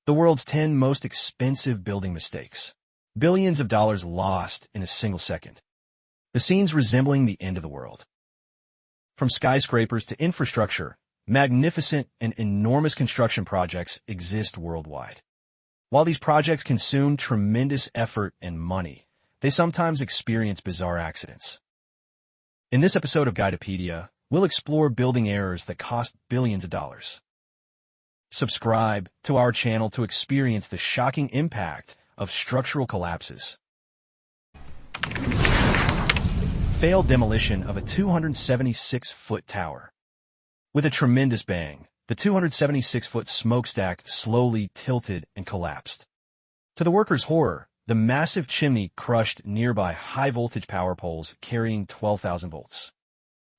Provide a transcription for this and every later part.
The world's 10 most expensive building mistakes. Billions of dollars lost in a single second. The scenes resembling the end of the world. From skyscrapers to infrastructure, magnificent and enormous construction projects exist worldwide. While these projects consume tremendous effort and money, they sometimes experience bizarre accidents. In this episode of Guidepedia, we'll explore building errors that cost billions of dollars. Subscribe to our channel to experience the shocking impact of structural collapses. Failed demolition of a 276-foot tower. With a tremendous bang, the 276-foot smokestack slowly tilted and collapsed. To the workers' horror, the massive chimney crushed nearby high-voltage power poles carrying 12,000 volts.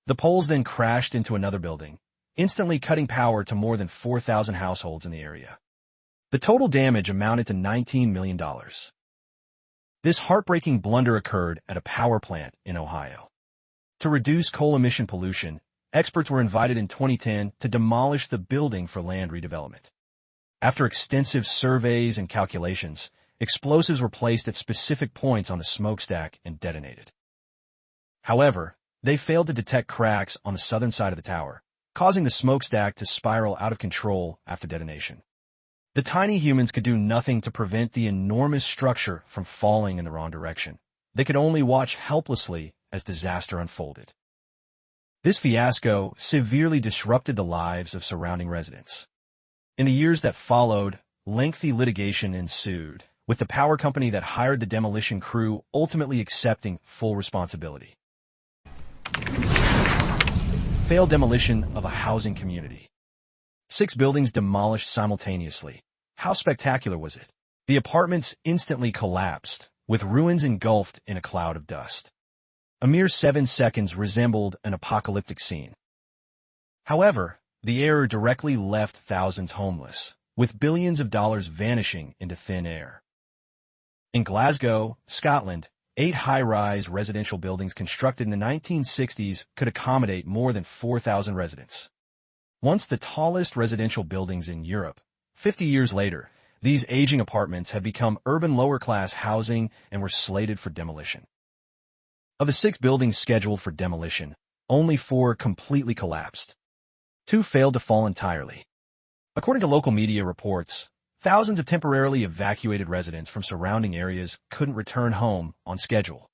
The poles then crashed into another building, instantly cutting power to more than 4,000 households in the area. The total damage amounted to $19 million. This heartbreaking blunder occurred at a power plant in Ohio. To reduce coal emission pollution, experts were invited in 2010 to demolish the building for land redevelopment. After extensive surveys and calculations, explosives were placed at specific points on the smokestack and detonated. However, they failed to detect cracks on the southern side of the tower, causing the smokestack to spiral out of control after detonation. The tiny humans could do nothing to prevent the enormous structure from falling in the wrong direction. They could only watch helplessly as disaster unfolded. This fiasco severely disrupted the lives of surrounding residents. In the years that followed, lengthy litigation ensued, with the power company that hired the demolition crew ultimately accepting full responsibility. Failed demolition of a housing community. 6 buildings demolished simultaneously. How spectacular was it? The apartments instantly collapsed, with ruins engulfed in a cloud of dust. A mere 7 seconds resembled an apocalyptic scene. However, the error directly left thousands homeless, with billions of dollars vanishing into thin air. In Glasgow, Scotland, 8 high-rise residential buildings constructed in the 1960s could accommodate more than 4,000 residents. Once the tallest residential buildings in Europe, 50 years later, these aging apartments had become urban lower-class housing and were slated for demolition. Of the 6 buildings scheduled for demolition, only 4 completely collapsed. 2 failed to fall entirely. According to local media reports, thousands of temporarily evacuated residents from surrounding areas couldn't return home on schedule.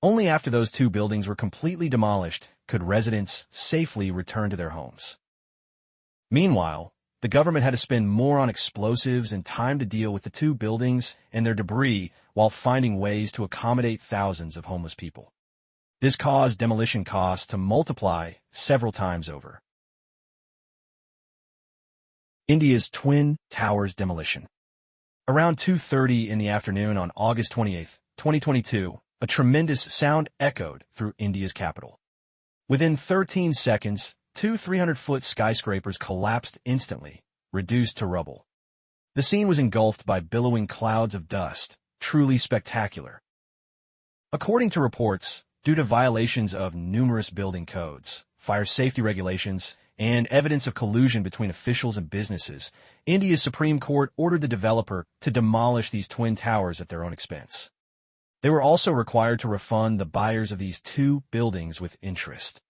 Only after those 2 buildings were completely demolished could residents safely return to their homes. Meanwhile, the government had to spend more on explosives and time to deal with the 2 buildings and their debris while finding ways to accommodate thousands of homeless people. This caused demolition costs to multiply several times over. India's Twin Towers demolition. Around 2:30 in the afternoon on August 28, 2022, a tremendous sound echoed through India's capital. Within 13 seconds, 2 300-foot skyscrapers collapsed instantly, reduced to rubble. The scene was engulfed by billowing clouds of dust, truly spectacular. According to reports, due to violations of numerous building codes, fire safety regulations, and evidence of collusion between officials and businesses, India's Supreme Court ordered the developer to demolish these twin towers at their own expense. They were also required to refund the buyers of these 2 buildings with interest.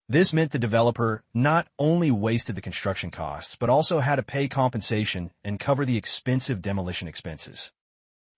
This meant the developer not only wasted the construction costs, but also had to pay compensation and cover the expensive demolition expenses.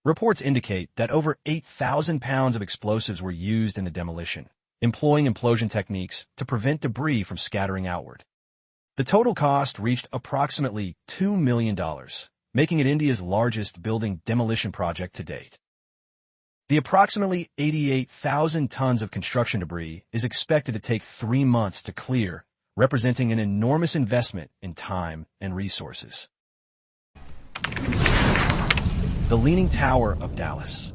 Reports indicate that over 8,000 pounds of explosives were used in the demolition, employing implosion techniques to prevent debris from scattering outward. The total cost reached approximately $2 million, making it India's largest building demolition project to date. The approximately 88,000 tons of construction debris is expected to take 3 months to clear, representing an enormous investment in time and resources. The Leaning Tower of Dallas.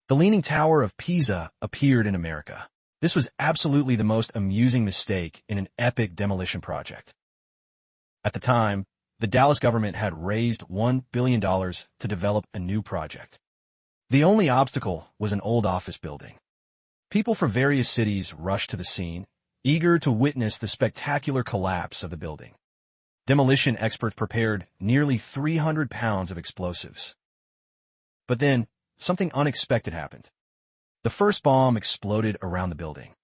The Leaning Tower of Pisa appeared in America. This was absolutely the most amusing mistake in an epic demolition project. At the time, the Dallas government had raised $1 billion to develop a new project. The only obstacle was an old office building. People from various cities rushed to the scene, eager to witness the spectacular collapse of the building. Demolition experts prepared nearly 300 pounds of explosives. But then, something unexpected happened. The first bomb exploded around the building.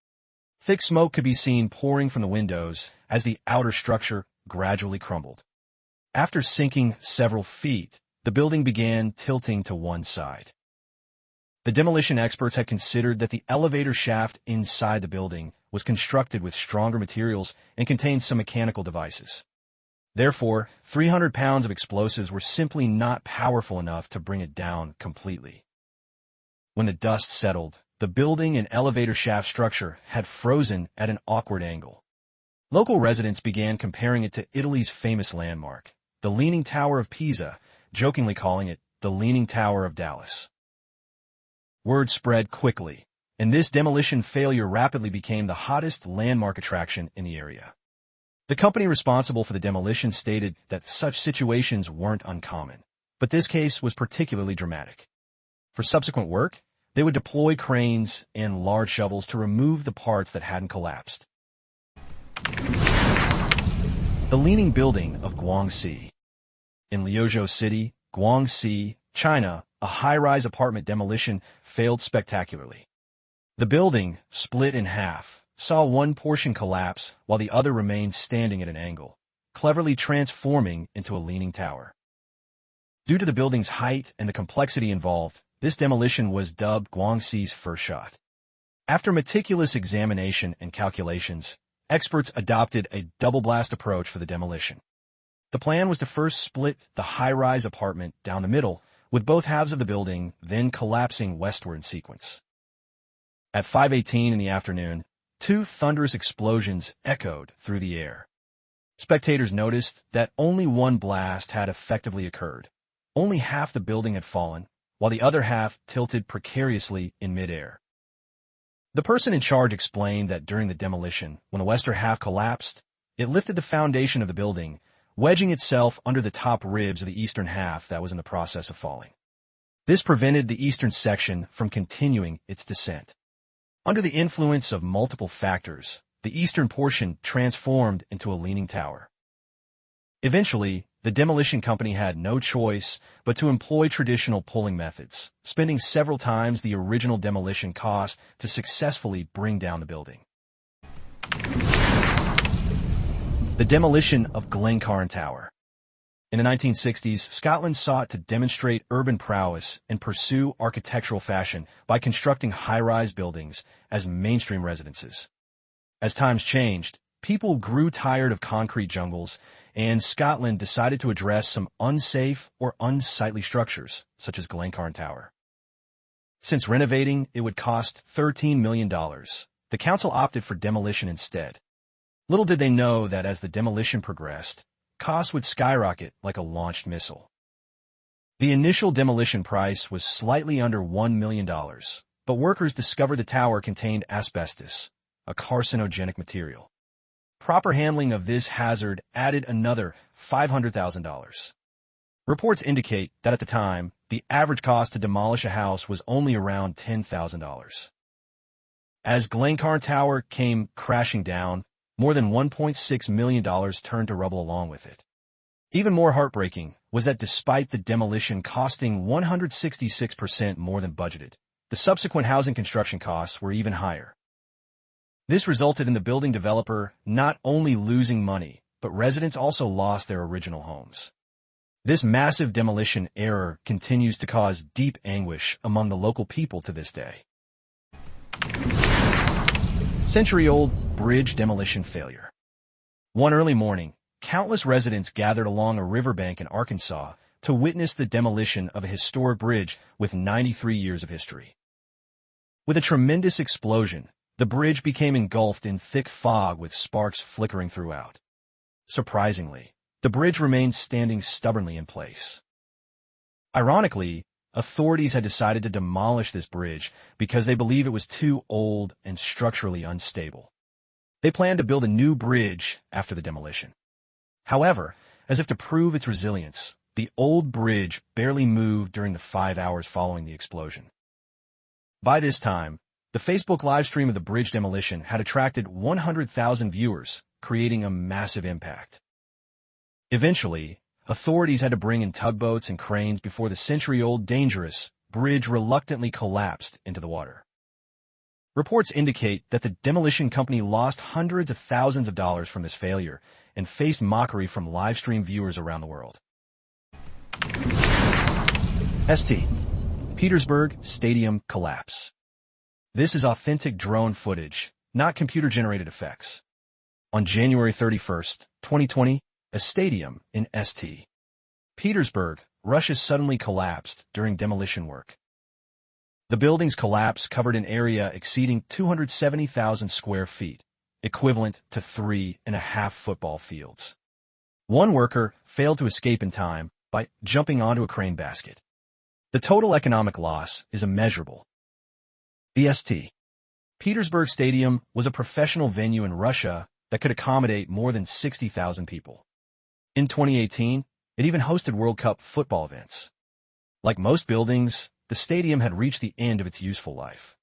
Thick smoke could be seen pouring from the windows as the outer structure gradually crumbled. After sinking several feet, the building began tilting to one side. The demolition experts had considered that the elevator shaft inside the building was constructed with stronger materials and contained some mechanical devices. Therefore, 300 pounds of explosives were simply not powerful enough to bring it down completely. When the dust settled, the building and elevator shaft structure had frozen at an awkward angle. Local residents began comparing it to Italy's famous landmark, the Leaning Tower of Pisa, jokingly calling it the Leaning Tower of Dallas. Word spread quickly, and this demolition failure rapidly became the hottest landmark attraction in the area. The company responsible for the demolition stated that such situations weren't uncommon, but this case was particularly dramatic. For subsequent work, they would deploy cranes and large shovels to remove the parts that hadn't collapsed. The Leaning Building of Guangxi. In Liuzhou City, Guangxi, China, a high-rise apartment demolition failed spectacularly. The building, split in half, saw one portion collapse while the other remained standing at an angle, cleverly transforming into a leaning tower. Due to the building's height and the complexity involved, this demolition was dubbed Guangxi's first shot. After meticulous examination and calculations, experts adopted a double-blast approach for the demolition. The plan was to first split the high-rise apartment down the middle, with both halves of the building then collapsing westward in sequence. At 5:18 in the afternoon, two thunderous explosions echoed through the air. Spectators noticed that only one blast had effectively occurred. Only half the building had fallen, while the other half tilted precariously in midair. The person in charge explained that during the demolition, when the western half collapsed, it lifted the foundation of the building, wedging itself under the top ribs of the eastern half that was in the process of falling. This prevented the eastern section from continuing its descent. Under the influence of multiple factors, the eastern portion transformed into a leaning tower. Eventually, the demolition company had no choice but to employ traditional pulling methods, spending several times the original demolition cost to successfully bring down the building. The demolition of Glencairn Tower. In the 1960s, Scotland sought to demonstrate urban prowess and pursue architectural fashion by constructing high-rise buildings as mainstream residences. As times changed, people grew tired of concrete jungles, and Scotland decided to address some unsafe or unsightly structures, such as Glencairn Tower. Since renovating it would cost $13 million, the council opted for demolition instead. Little did they know that as the demolition progressed, costs would skyrocket like a launched missile. The initial demolition price was slightly under $1 million, but workers discovered the tower contained asbestos, a carcinogenic material. Proper handling of this hazard added another $500,000. Reports indicate that at the time, the average cost to demolish a house was only around $10,000. As Glencairn Tower came crashing down, more than $1.6 million turned to rubble along with it. Even more heartbreaking was that despite the demolition costing 166% more than budgeted, the subsequent housing construction costs were even higher. This resulted in the building developer not only losing money, but residents also lost their original homes. This massive demolition error continues to cause deep anguish among the local people to this day. Century-old bridge demolition failure. One early morning, countless residents gathered along a riverbank in Arkansas to witness the demolition of a historic bridge with 93 years of history. With a tremendous explosion, the bridge became engulfed in thick fog with sparks flickering throughout. Surprisingly, the bridge remained standing stubbornly in place. Ironically, authorities had decided to demolish this bridge because they believe it was too old and structurally unstable. They planned to build a new bridge after the demolition. However, as if to prove its resilience, the old bridge barely moved during the 5 hours following the explosion. By this time, the Facebook livestream of the bridge demolition had attracted 100,000 viewers, creating a massive impact. Eventually, authorities had to bring in tugboats and cranes before the century-old dangerous bridge reluctantly collapsed into the water. Reports indicate that the demolition company lost hundreds of thousands of dollars from this failure and faced mockery from live-stream viewers around the world. St. Petersburg Stadium collapse. This is authentic drone footage, not computer-generated effects. On January 31st, 2020, a stadium in St. Petersburg, Russia suddenly collapsed during demolition work. The building's collapse covered an area exceeding 270,000 square feet, equivalent to 3.5 football fields. One worker failed to escape in time by jumping onto a crane basket. The total economic loss is immeasurable. The St. Petersburg Stadium was a professional venue in Russia that could accommodate more than 60,000 people. In 2018, it even hosted World Cup football events. Like most buildings, the stadium had reached the end of its useful life.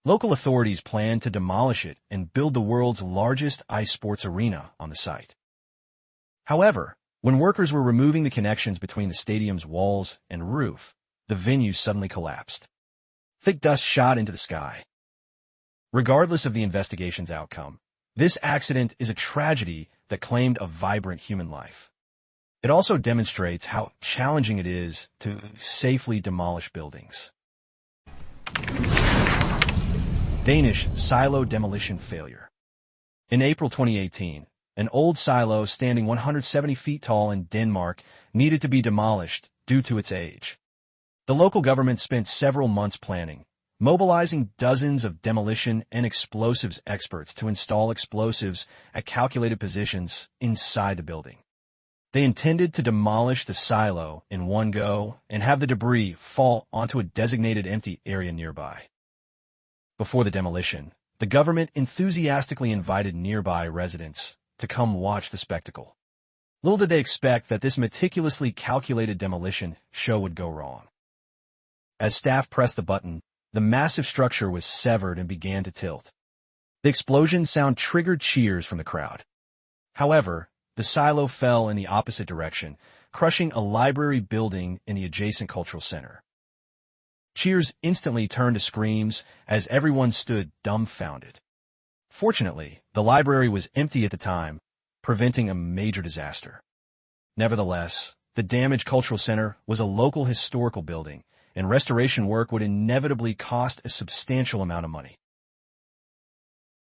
Local authorities planned to demolish it and build the world's largest ice sports arena on the site. However, when workers were removing the connections between the stadium's walls and roof, the venue suddenly collapsed. Thick dust shot into the sky. Regardless of the investigation's outcome, this accident is a tragedy that claimed a vibrant human life. It also demonstrates how challenging it is to safely demolish buildings. Danish silo demolition failure. In April 2018, an old silo standing 170 feet tall in Denmark needed to be demolished due to its age. The local government spent several months planning, mobilizing dozens of demolition and explosives experts to install explosives at calculated positions inside the building. They intended to demolish the silo in one go and have the debris fall onto a designated empty area nearby. Before the demolition, the government enthusiastically invited nearby residents to come watch the spectacle. Little did they expect that this meticulously calculated demolition show would go wrong. As staff pressed the button, the massive structure was severed and began to tilt. The explosion sound triggered cheers from the crowd. However, the silo fell in the opposite direction, crushing a library building in the adjacent cultural center. Cheers instantly turned to screams as everyone stood dumbfounded. Fortunately, the library was empty at the time, preventing a major disaster. Nevertheless, the damaged cultural center was a local historical building, and restoration work would inevitably cost a substantial amount of money.